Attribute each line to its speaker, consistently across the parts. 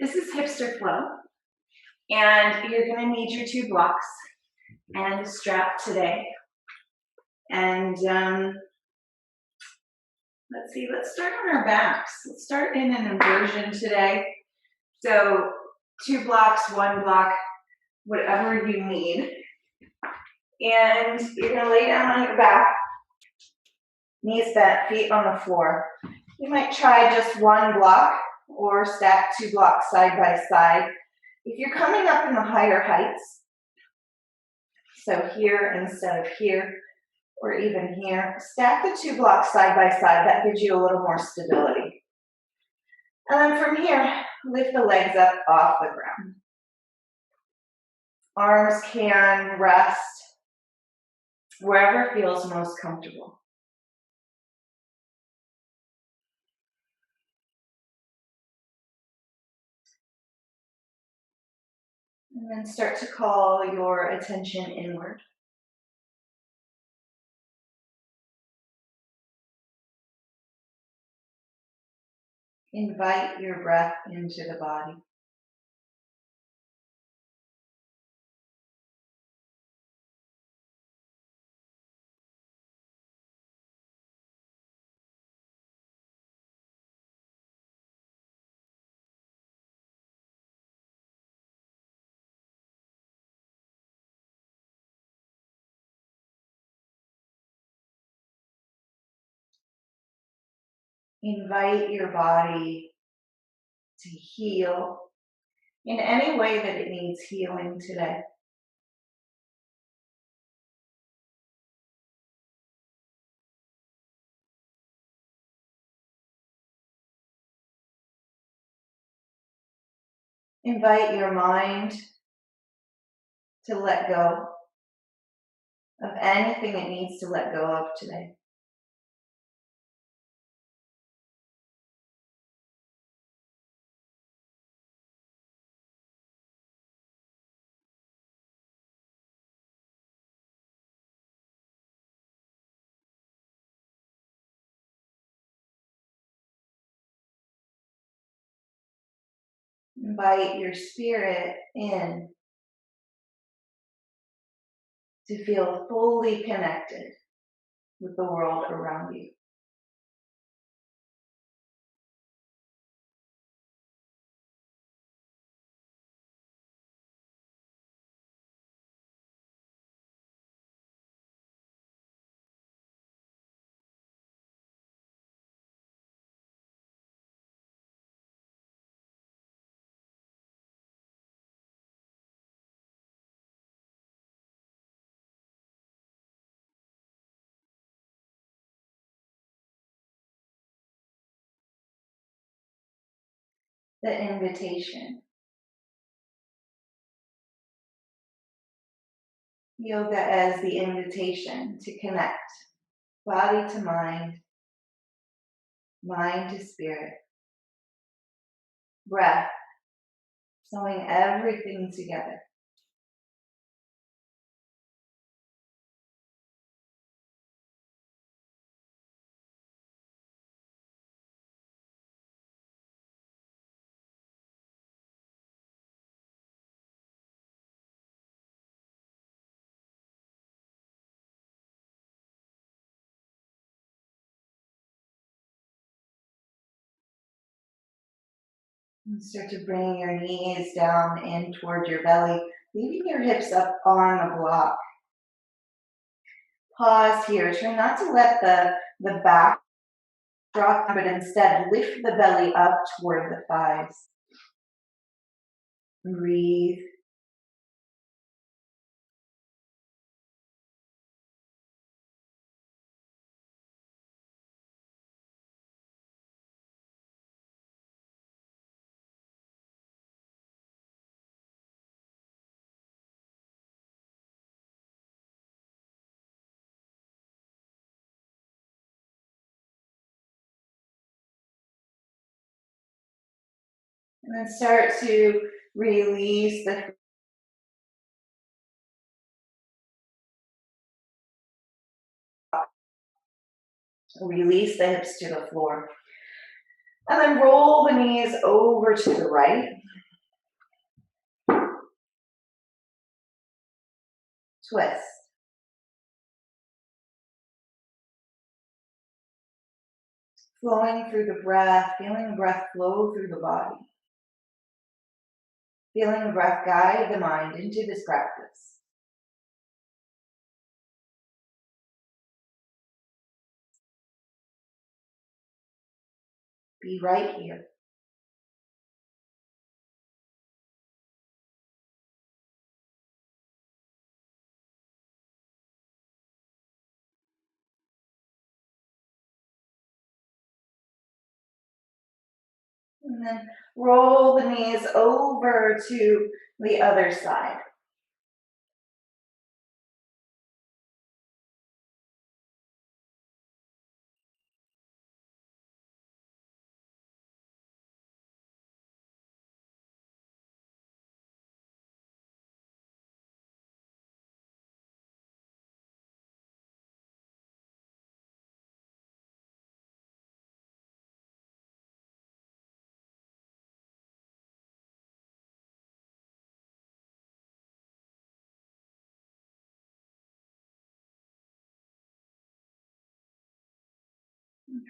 Speaker 1: This is Hipster Flow, and you're going to need your 2 blocks and a strap today. And let's see, let's start on our backs. Let's start in an inversion today. So 2 blocks, 1 block, whatever you need. And you're going to lay down on your back, knees bent, feet on the floor. You might try just 1 block or stack 2 blocks side by side. If you're coming up in the higher heights, so here instead of here, or even here, stack the 2 blocks side by side. That gives you a little more stability. And then from here, lift the legs up off the ground. Arms can rest wherever feels most comfortable. And then start to call your attention inward. Invite your breath into the body. Invite your body to heal in any way that it needs healing today. Invite your mind to let go of anything it needs to let go of today. Invite your spirit in to feel fully connected with the world around you. The invitation. Yoga as the invitation to connect body to mind, mind to spirit, breath, sewing everything together. And start to bring your knees down in toward your belly, leaving your hips up on the block. Pause here. Try not to let the back drop, but instead lift the belly up toward the thighs. Breathe. And then start to release the hips to the floor. And then roll the knees over to the right. twist. Flowing through the breath, feeling the breath flow through the body. Feeling the breath guide the mind into this practice. Be right here. And then roll the knees over to the other side.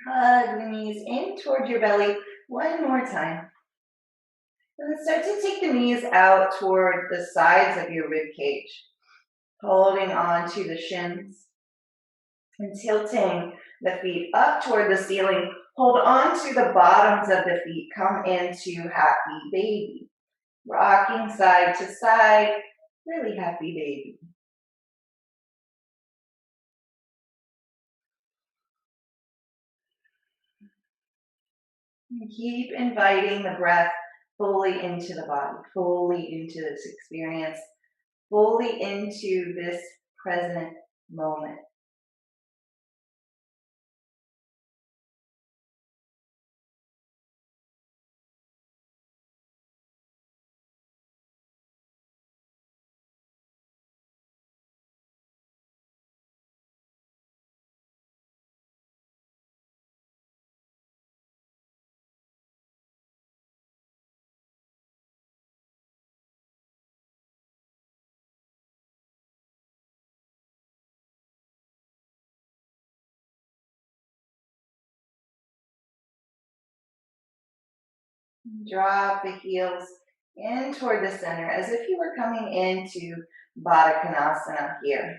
Speaker 1: Hug the knees in toward your belly one more time. And then start to take the knees out toward the sides of your rib cage, holding on to the shins and tilting the feet up toward the ceiling. Hold on to the bottoms of the feet. Come into happy baby. Rocking side to side, really happy baby. And keep inviting the breath fully into the body, fully into this experience, fully into this present moment. Drop the heels in toward the center as if you were coming into Baddha Konasana here.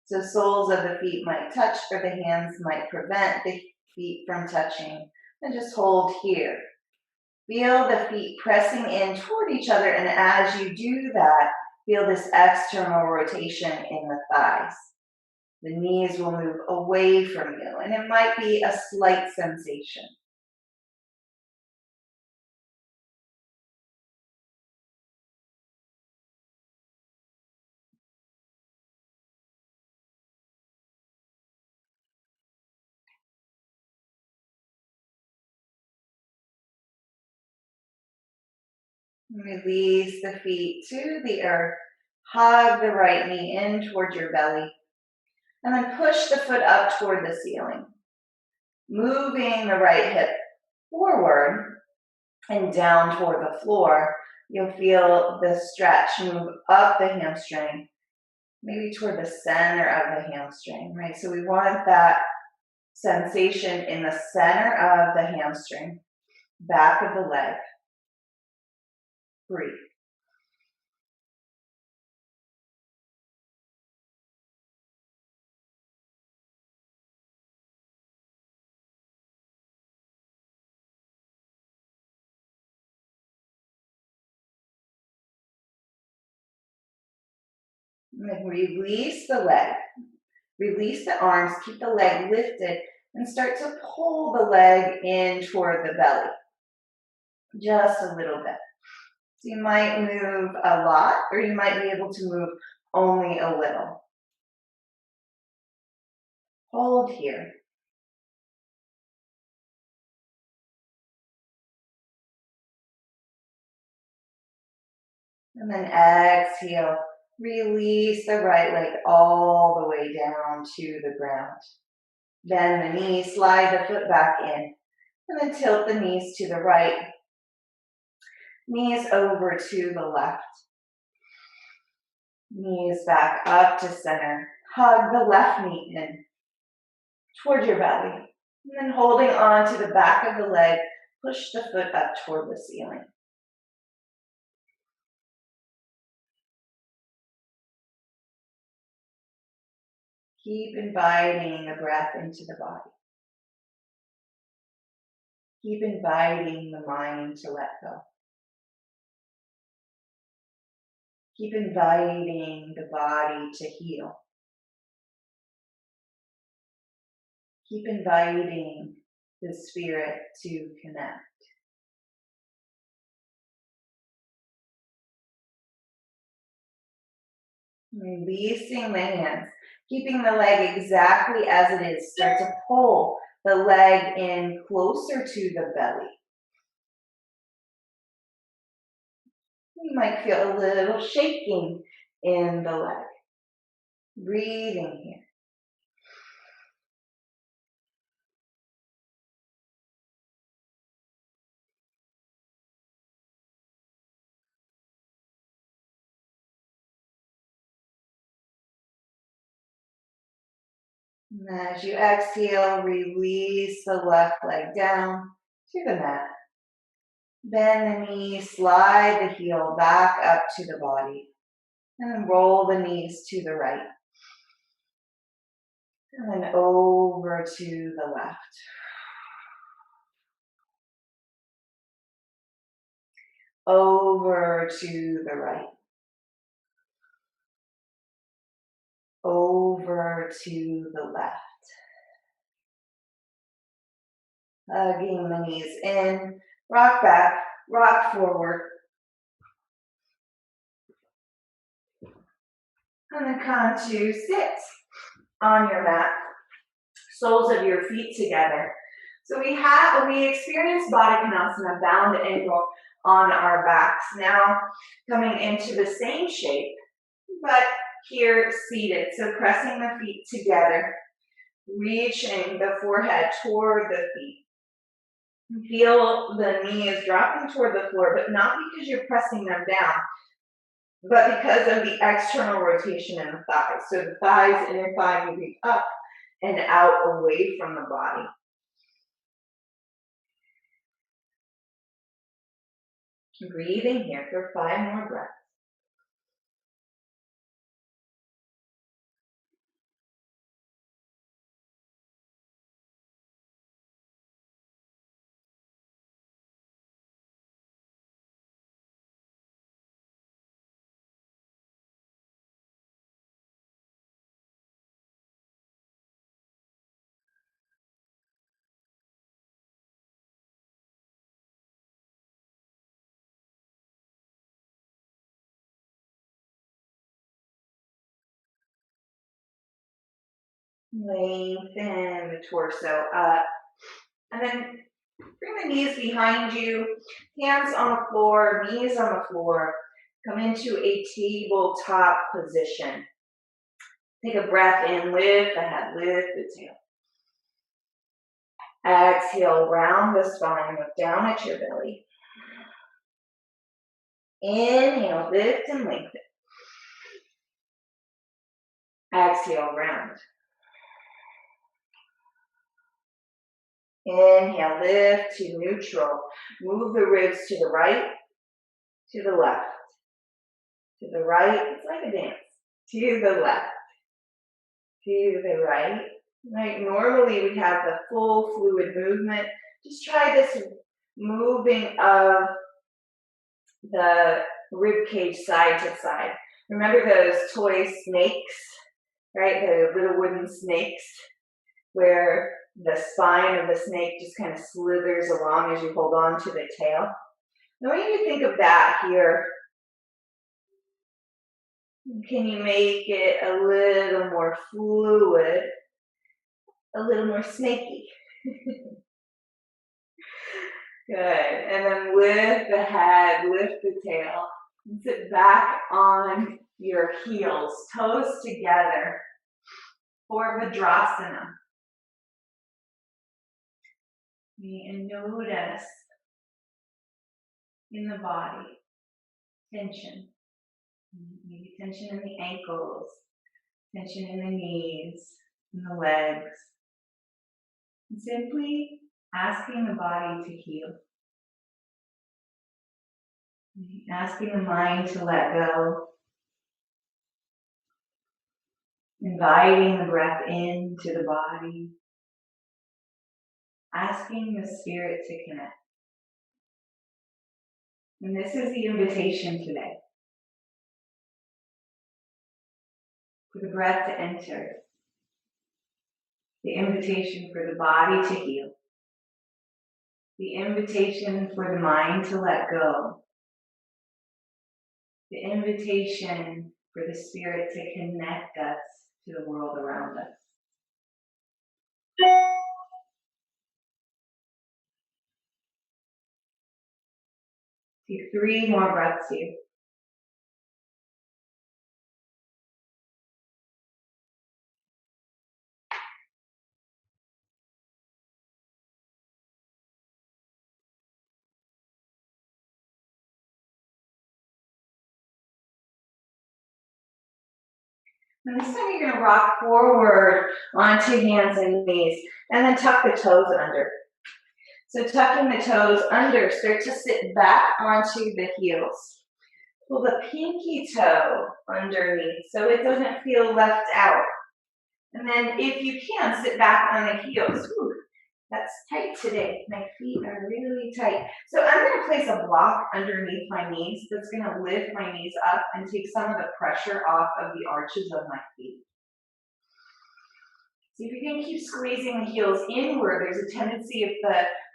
Speaker 1: So soles of the feet might touch or the hands might prevent the feet from touching. And just hold here. Feel the feet pressing in toward each other, and as you do that, feel this external rotation in the thighs. The knees will move away from you, and it might be a slight sensation. Release the feet to the earth. Hug the right knee in toward your belly. And then push the foot up toward the ceiling. Moving the right hip forward and down toward the floor. You'll feel the stretch move up the hamstring, maybe toward the center of the hamstring, right? So we want that sensation in the center of the hamstring, back of the leg. Breathe. And then release the leg. Release the arms, keep the leg lifted, and start to pull the leg in toward the belly. Just a little bit. So you might move a lot, or you might be able to move only a little. Hold here. And then exhale. Release the right leg all the way down to the ground. Bend the knee, slide the foot back in, and then tilt the knees to the right. Knees over to the left. Knees back up to center. Hug the left knee in toward your belly. And then holding on to the back of the leg, push the foot up toward the ceiling. Keep inviting the breath into the body. Keep inviting the mind to let go. Keep inviting the body to heal. Keep inviting the spirit to connect. Releasing the hands, keeping the leg exactly as it is. Start to pull the leg in closer to the belly. You might feel a little shaking in the leg. Breathing here. And as you exhale, release the left leg down to the mat. Bend the knee, slide the heel back up to the body. And then roll the knees to the right. And then over to the left. Over to the right. Over to the left. Hugging the knees in, rock back, rock forward. And then come to sit on your mat, soles of your feet together. So we experienced Baddha Konasana, bound angle on our backs. Now coming into the same shape, but here seated. So pressing the feet together, reaching the forehead toward the feet. Feel the knees dropping toward the floor, but not because you're pressing them down, but because of the external rotation in the thighs. So the thighs, inner thigh moving up and out away from the body. Breathing here for 5 more breaths. Lengthen the torso up. And then bring the knees behind you, hands on the floor, knees on the floor. Come into a tabletop position. Take a breath in, lift the head, lift the tail. Exhale, round the spine, look down at your belly. Inhale, lift and lengthen. Exhale, round. Inhale, lift to neutral. Move the ribs to the right, to the left. To the right, it's like a dance. To the left. To the right. Right. Normally we have the full fluid movement. Just try this moving of the rib cage side to side. Remember those toy snakes, right? The little wooden snakes where the spine of the snake just kind of slithers along as you hold on to the tail. I want you to think of that here. Can you make it a little more fluid, a little more snaky? Good. And then lift the head, lift the tail, and sit back on your heels, toes together for Vajrasana. And notice in the body tension. Maybe tension in the ankles, tension in the knees, in the legs. And simply asking the body to heal. Asking the mind to let go. Inviting the breath into the body. Asking the spirit to connect. And this is the invitation today. For the breath to enter. The invitation for the body to heal. The invitation for the mind to let go. The invitation for the spirit to connect us to the world around us. Take 3 more breaths here. And this time you're going to rock forward onto hands and knees, and then tuck the toes under. So tucking the toes under, start to sit back onto the heels. Pull the pinky toe underneath so it doesn't feel left out. And then if you can, sit back on the heels. Whew, that's tight today. My feet are really tight. So I'm going to place a block underneath my knees that's going to lift my knees up and take some of the pressure off of the arches of my feet. So if you can keep squeezing the heels inward, there's a tendency if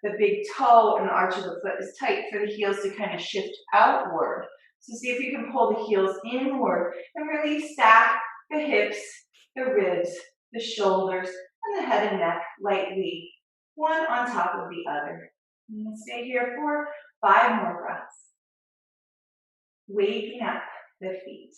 Speaker 1: the big toe and the arch of the foot is tight for the heels to kind of shift outward. So see if you can pull the heels inward and really stack the hips, the ribs, the shoulders, and the head and neck lightly, one on top of the other. And stay here for 5 more breaths. Waking up the feet.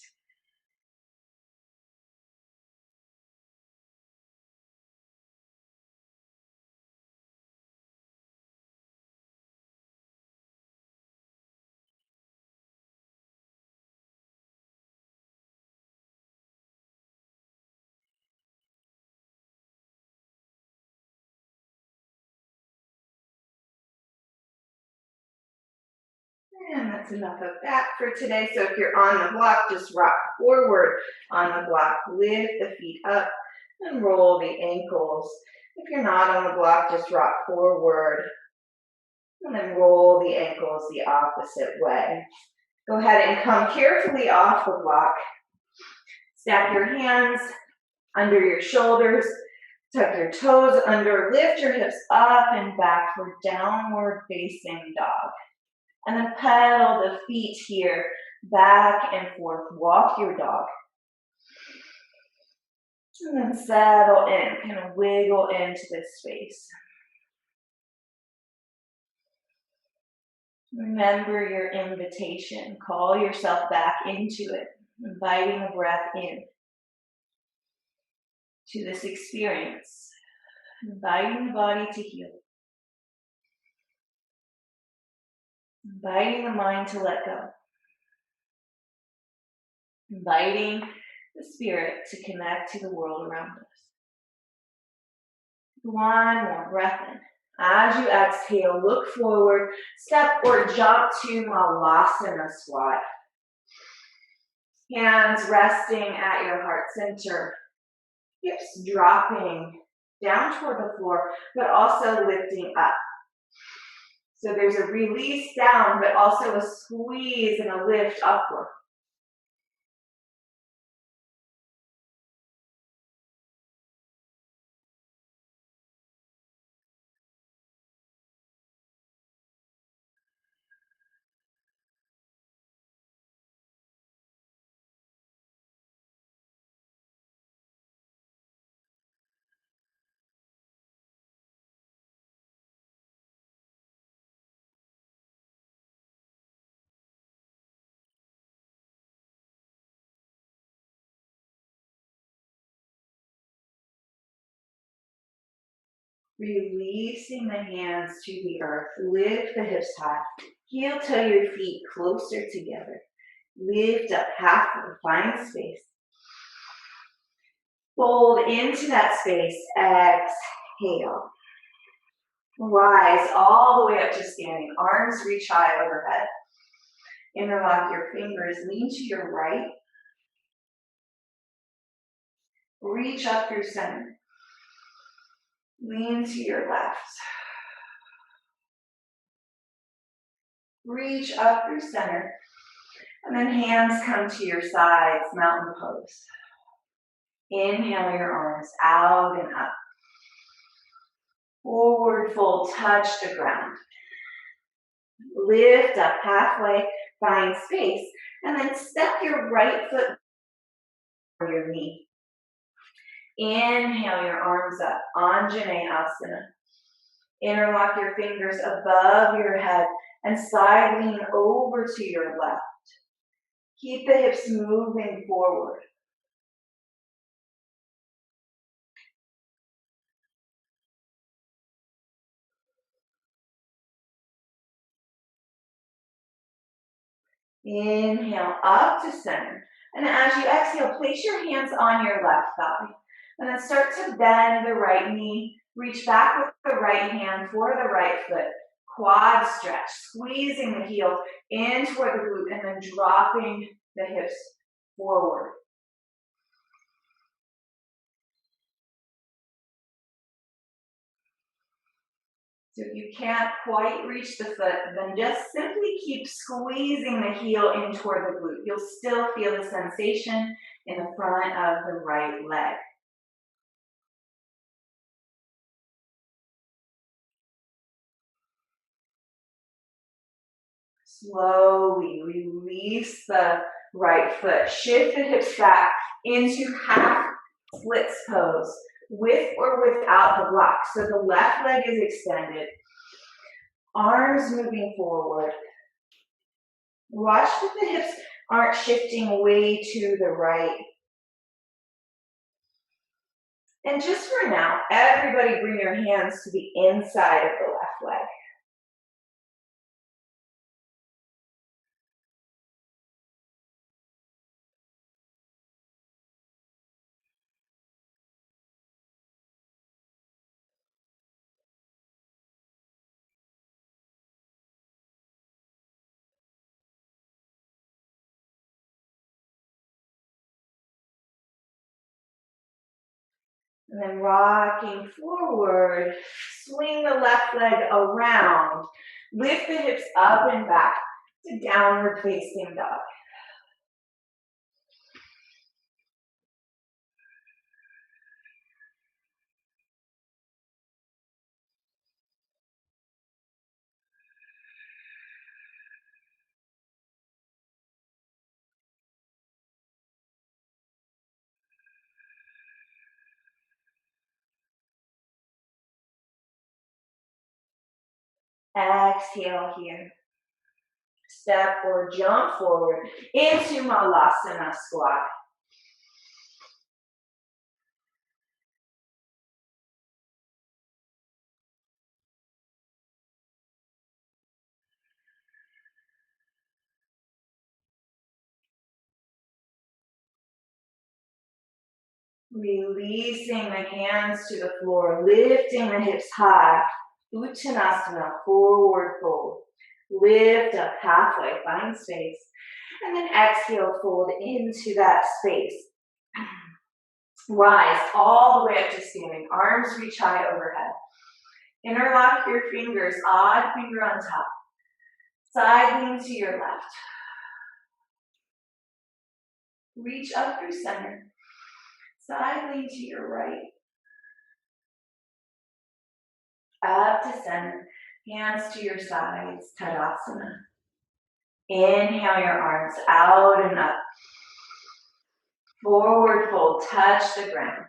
Speaker 1: And that's enough of that for today. So if you're on the block, just rock forward on the block. Lift the feet up and roll the ankles. If you're not on the block, just rock forward and then roll the ankles the opposite way. Go ahead and come carefully off the block. Stack your hands under your shoulders. Tuck your toes under. Lift your hips up and back for downward facing dog. And then pedal the feet here, back and forth. Walk your dog. And then settle in, kind of wiggle into this space. Remember your invitation. Call yourself back into it, inviting the breath in to this experience, inviting the body to heal, inviting the mind to let go, inviting the spirit to connect to the world around us. One more breath in. As you exhale, look forward, step or jump to Malasana squat. Hands resting at your heart center. Hips dropping down toward the floor, but also lifting up. So there's a release down, but also a squeeze and a lift upward. Releasing the hands to the earth. Lift the hips high. Heel toe your feet closer together. Lift up halfway, find space. Fold into that space, exhale. Rise all the way up to standing. Arms reach high overhead. Interlock your fingers, lean to your right. Reach up through center. Lean to your left. Reach up through center. And then hands come to your sides, mountain pose. Inhale your arms out and up. Forward fold, touch the ground. Lift up halfway, find space, and then step your right foot over your knee. Inhale your arms up, Anjaneyasana. Interlock your fingers above your head and side lean over to your left. Keep the hips moving forward. Inhale up to center. And as you exhale, place your hands on your left thigh. And then start to bend the right knee. Reach back with the right hand for the right foot. Quad stretch, squeezing the heel in toward the glute and then dropping the hips forward. So if you can't quite reach the foot, then just simply keep squeezing the heel in toward the glute. You'll still feel the sensation in the front of the right leg. Slowly release the right foot. Shift the hips back into half splits pose, with or without the block. So the left leg is extended. Arms moving forward. Watch that the hips aren't shifting way to the right. And just for now, everybody bring your hands to the inside of the left leg. And then rocking forward, swing the left leg around. Lift the hips up and back to downward facing dog. Exhale here. Step or jump forward into Malasana squat. Releasing the hands to the floor, lifting the hips high. Uttanasana, forward fold. Lift up halfway, find space. And then exhale, fold into that space. Rise all the way up to standing. Arms reach high overhead. Interlock your fingers, odd finger on top. Side lean to your left. Reach up through center. Side lean to your right. Up to center. Hands to your sides. Tadasana. Inhale your arms out and up. Forward fold. Touch the ground.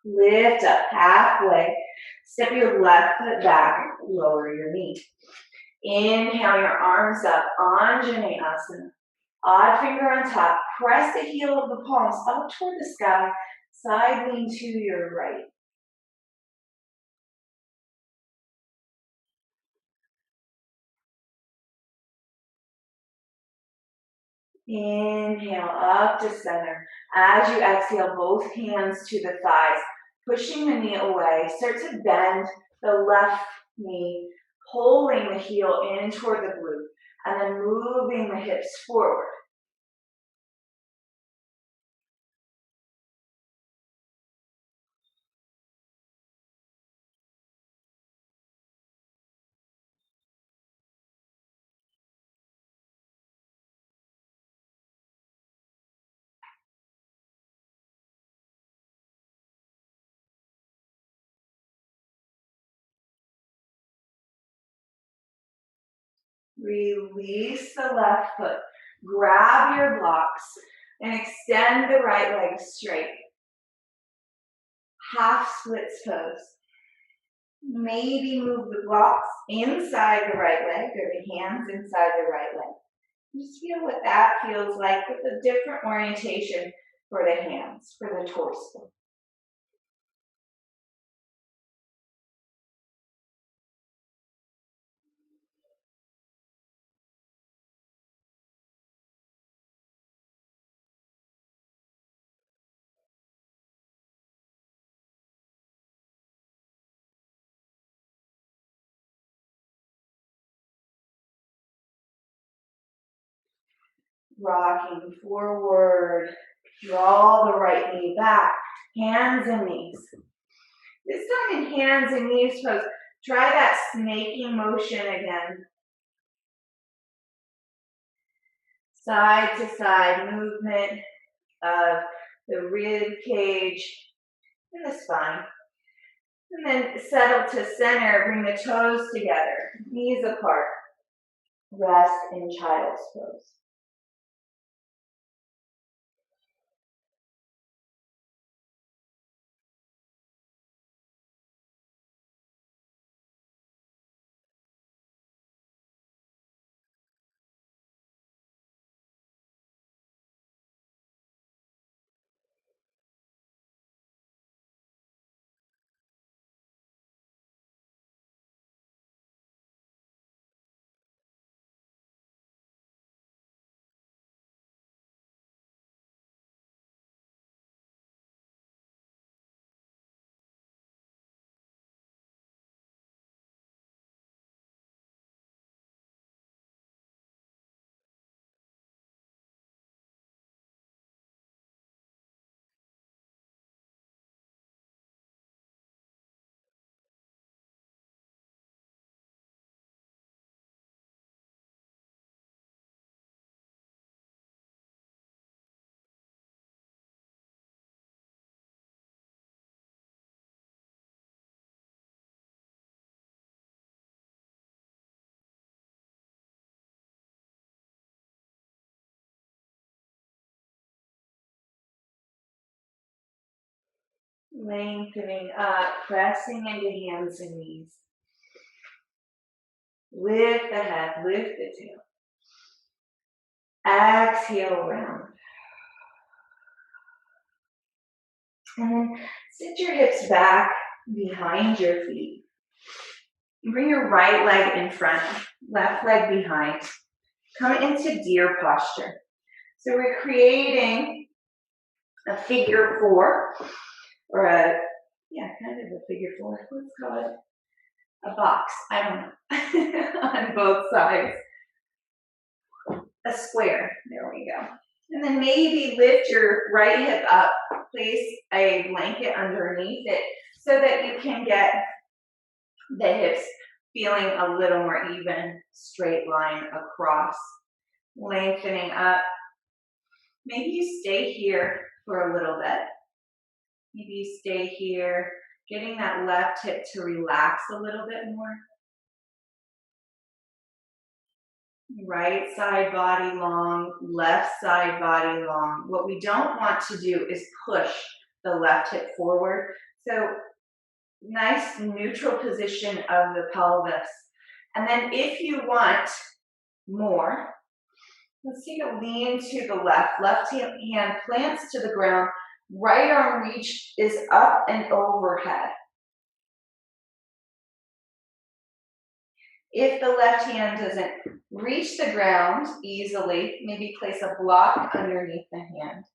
Speaker 1: Lift up halfway. Step your left foot back. Lower your knee. Inhale your arms up. Anjaneyasana. Odd finger on top. Press the heel of the palms up toward the sky. Side lean to your right. Inhale up to center. As you exhale, both hands to the thighs, pushing the knee away. Start to bend the left knee, pulling the heel in toward the glute, and then moving the hips forward. Release the left foot. Grab your blocks and extend the right leg straight. Half splits pose. Maybe move the blocks inside the right leg or the hands inside the right leg. Just feel what that feels like with a different orientation for the hands, for the torso. Rocking forward, draw the right knee back, hands and knees. This time in hands and knees pose, try that snaking motion again. Side to side movement of the rib cage and the spine. And then settle to center, bring the toes together, knees apart. Rest in child's pose. Lengthening up, pressing into hands and knees. Lift the head, lift the tail. Exhale, round. And then sit your hips back behind your feet. Bring your right leg in front, left leg behind. Come into deer posture. So we're creating a figure four, or kind of a figure four. Let's call it a box. I don't know. On both sides. A square. There we go. And then maybe lift your right hip up. Place a blanket underneath it so that you can get the hips feeling a little more even, straight line across. Lengthening up. Maybe you stay here for a little bit. Maybe you stay here, getting that left hip to relax a little bit more. Right side body long, left side body long. What we don't want to do is push the left hip forward. So nice neutral position of the pelvis. And then if you want more, let's take a lean to the left. Left hand plants to the ground. Right arm reach is up and overhead. If the left hand doesn't reach the ground easily, maybe place a block underneath the hand.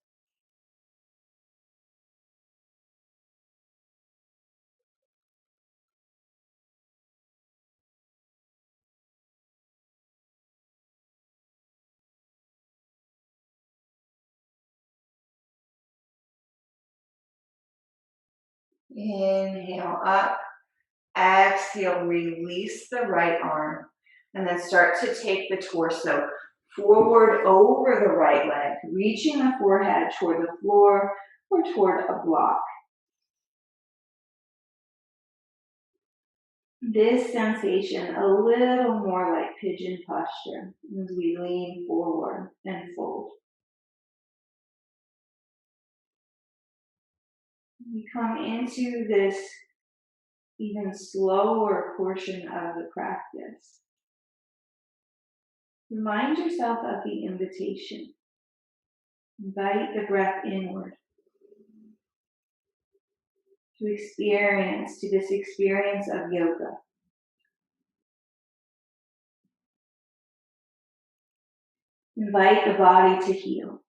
Speaker 1: Inhale up, exhale, release the right arm, and then start to take the torso forward over the right leg, reaching the forehead toward the floor or toward a block. This sensation a little more like pigeon posture as we lean forward and fold. We come into this even slower portion of the practice. Remind yourself of the invitation. Invite the breath inward to this experience of yoga. Invite the body to heal.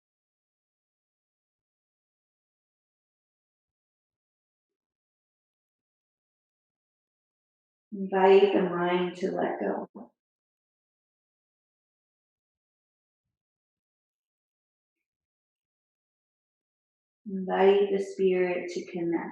Speaker 1: Invite the mind to let go. Invite the spirit to connect.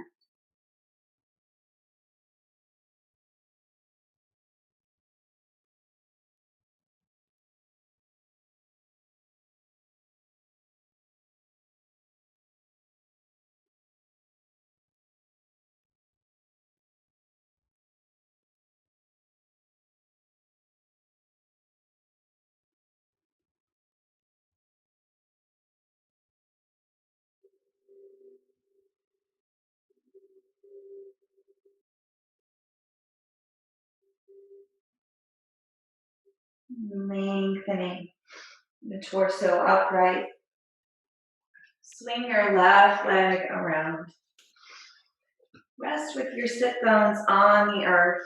Speaker 1: Lengthening the torso upright. Swing your left leg around. Rest with your sit bones on the earth.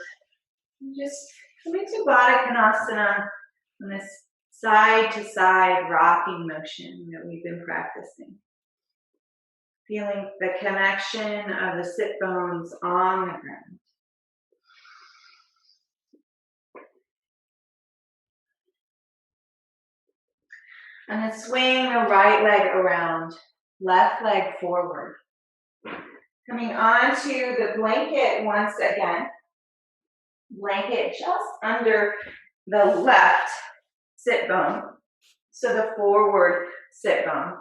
Speaker 1: Just come into Baddha Konasana on this side to side rocking motion that we've been practicing. Feeling the connection of the sit bones on the ground. And then swing the right leg around, left leg forward. Coming onto the blanket once again. Blanket just under the left sit bone. So the forward sit bone.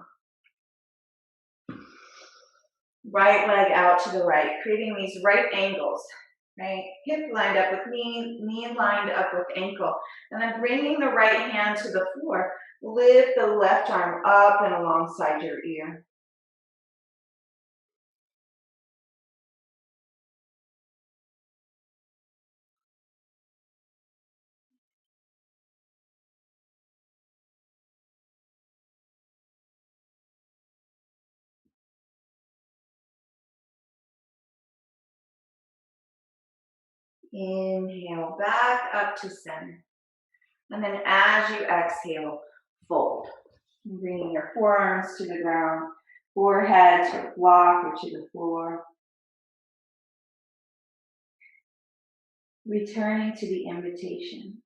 Speaker 1: Right leg out to the right, creating these right angles, right? Hip lined up with knee, knee lined up with ankle. And then bringing the right hand to the floor. Lift the left arm up and alongside your ear. Inhale back up to center. And then as you exhale, fold. Bringing your forearms to the ground, forehead to the block or to the floor. Returning to the invitation.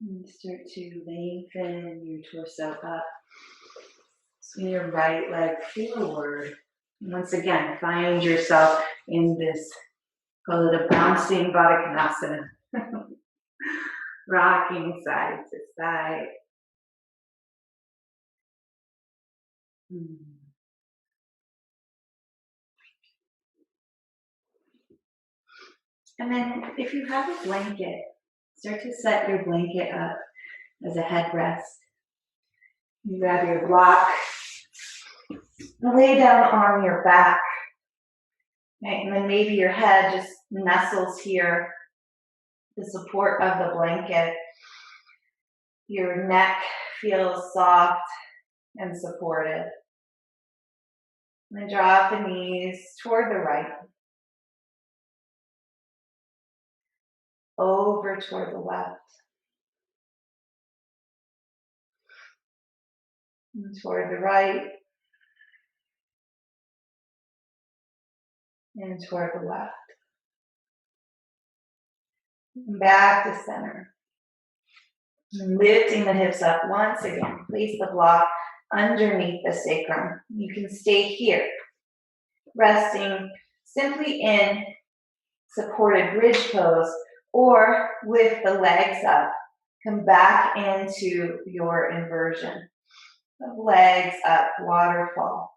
Speaker 1: And start to lengthen your torso up. Swing your right leg forward. Once again, find yourself in this, call it a bouncing Butler-Kublanov. Rocking side to side. And then if you have a blanket, start to set your blanket up as a headrest. You grab your block and lay down on your back. Right? And then maybe your head just nestles here, the support of the blanket. Your neck feels soft and supported. And then drop the knees toward the right. Over toward the left. And toward the right. And toward the left. And back to center. And lifting the hips up once again. Place the block underneath the sacrum. You can stay here, resting simply in supported bridge pose, or lift the legs up. Come back into your inversion. Legs up, waterfall.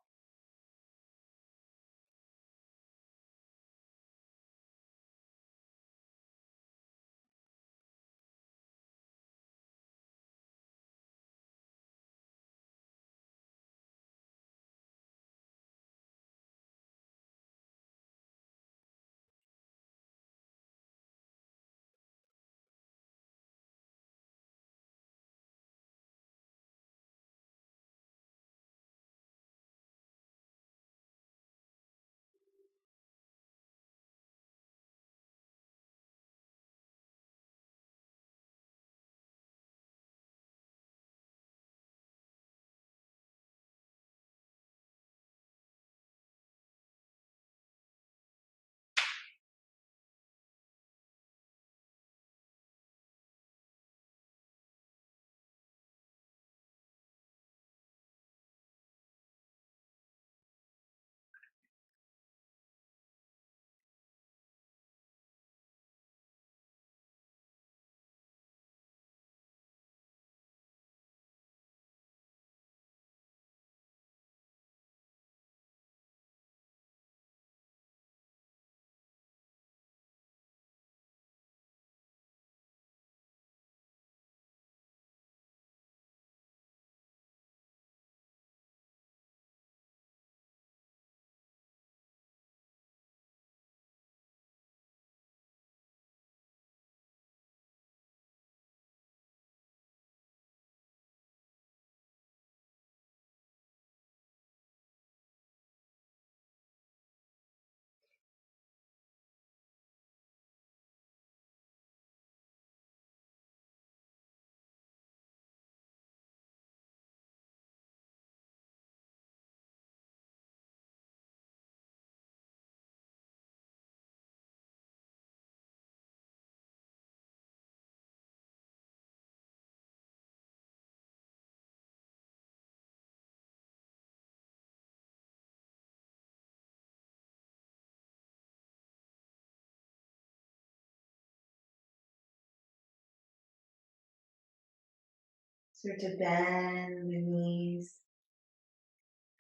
Speaker 1: Start to bend the knees.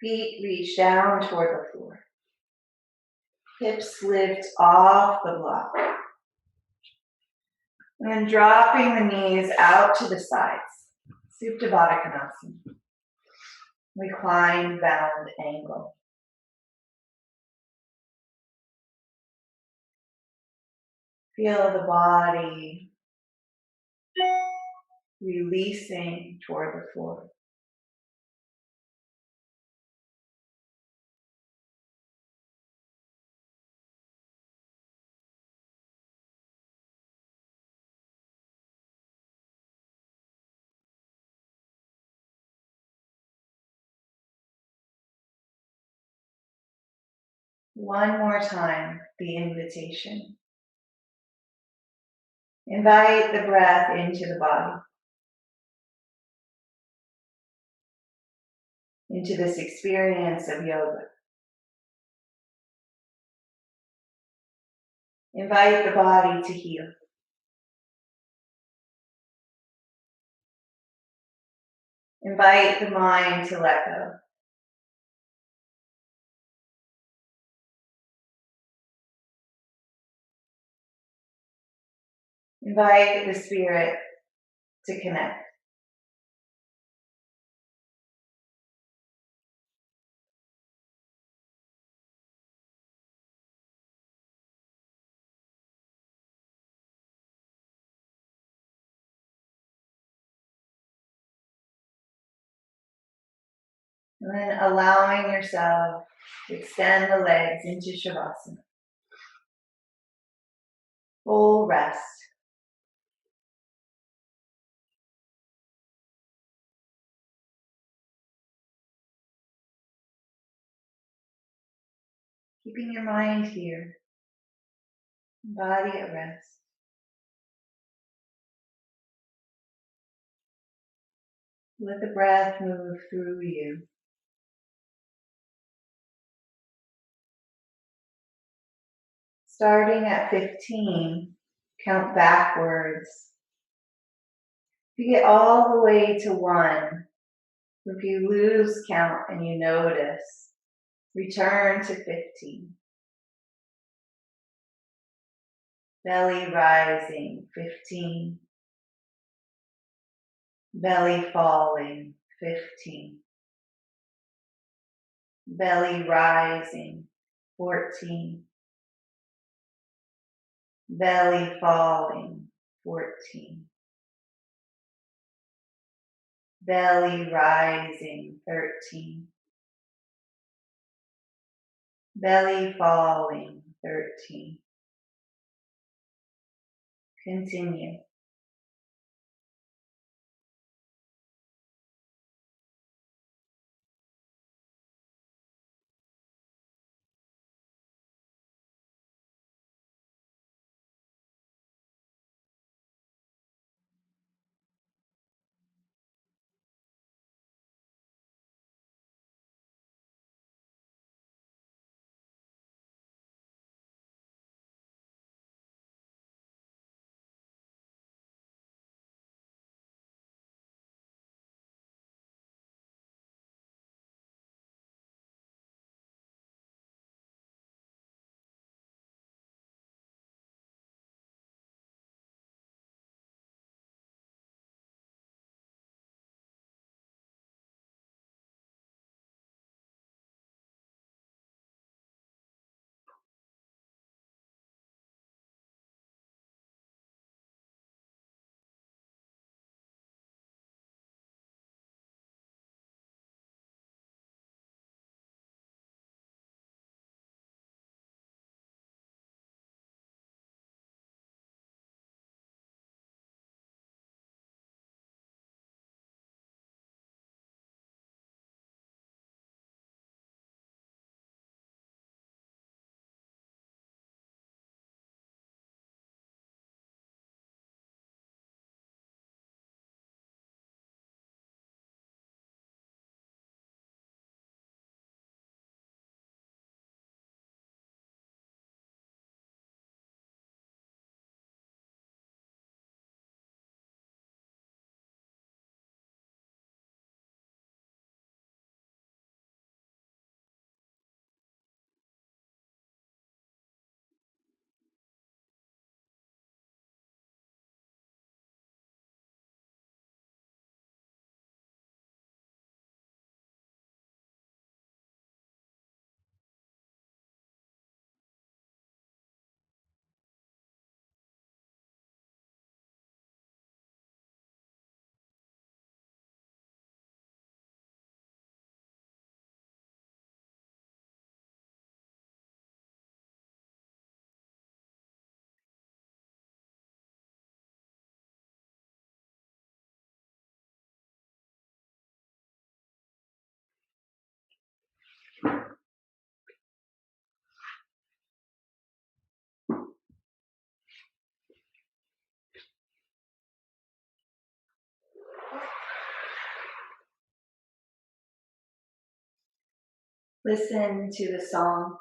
Speaker 1: Feet reach down toward the floor. Hips lift off the block. And then dropping the knees out to the sides. Supta Baddha Konasana. Reclined bound angle. Feel the body releasing toward the floor. One more time, the invitation. Invite the breath into the body. into this experience of yoga. Invite the body to heal. Invite the mind to let go. Invite the spirit to connect. And then allowing yourself to extend the legs into Shavasana. Full rest. Keeping your mind here, body at rest. Let the breath move through you. Starting at 15, count backwards. If you get all the way to 1, if you lose count and you notice, return to 15. Belly rising, 15. Belly falling, 15. Belly rising, 14. Belly falling, 14. Belly rising, 13. Belly falling, 13. Continue. Listen to the song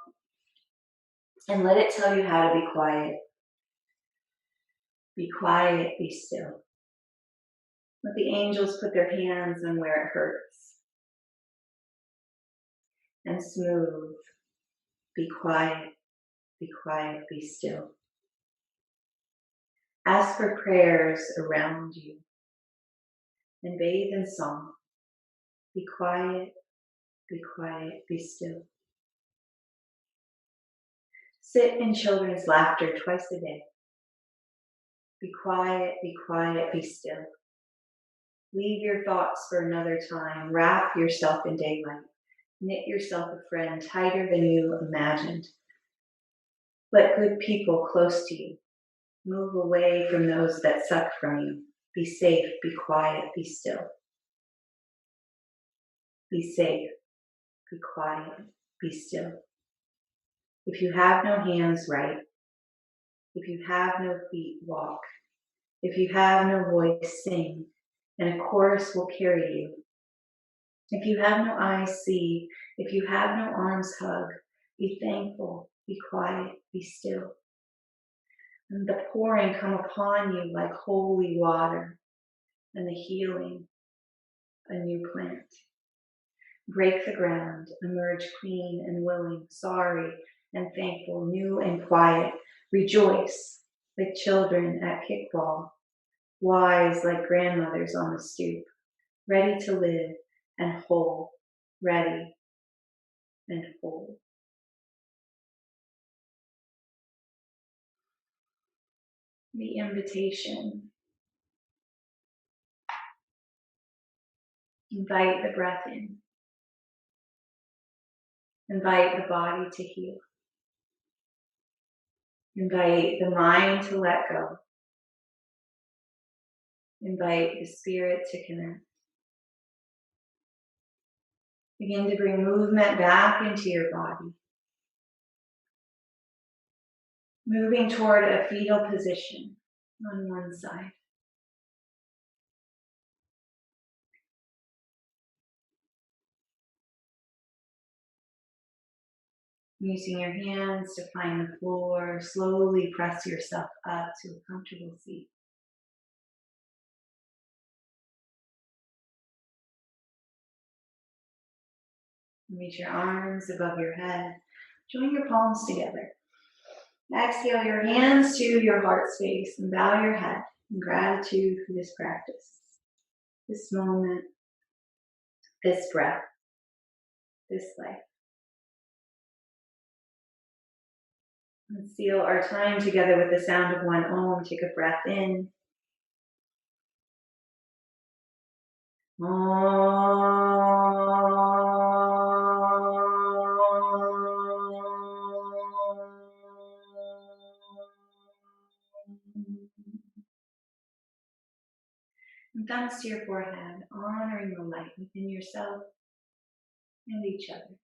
Speaker 1: and let it tell you how to be quiet. Be quiet, be still. Let the angels put their hands on where it hurts. And smooth. Be quiet, be still. Ask for prayers around you and bathe in song. Be quiet, be still. Sit in children's laughter twice a day. Be quiet, be still. Leave your thoughts for another time. Wrap yourself in daylight. Knit yourself a friend tighter than you imagined. Let good people close to you. Move away from those that suck from you. Be safe, be quiet, be still. Be safe, be quiet, be still. If you have no hands, write. If you have no feet, walk. If you have no voice, sing, and a chorus will carry you. If you have no eyes, see. If you have no arms, hug. Be thankful, be quiet, be still. And the pouring come upon you like holy water, and the healing, a new plant. Break the ground, emerge clean and willing, sorry and thankful, new and quiet. Rejoice like children at kickball, wise like grandmothers on the stoop, ready to live and whole, ready and whole. The invitation. Invite the breath in. Invite the body to heal. Invite the mind to let go. Invite the spirit to connect. Begin to bring movement back into your body. Moving toward a fetal position on one side. Using your hands to find the floor, slowly press yourself up to a comfortable seat. Reach your arms above your head. Join your palms together. Exhale your hands to your heart space and bow your head in gratitude for this practice, this moment, this breath, this life. And seal our time together with the sound of one Om. Take a breath in. And thumbs to your forehead, honoring the light within yourself and each other.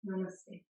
Speaker 1: Namaste.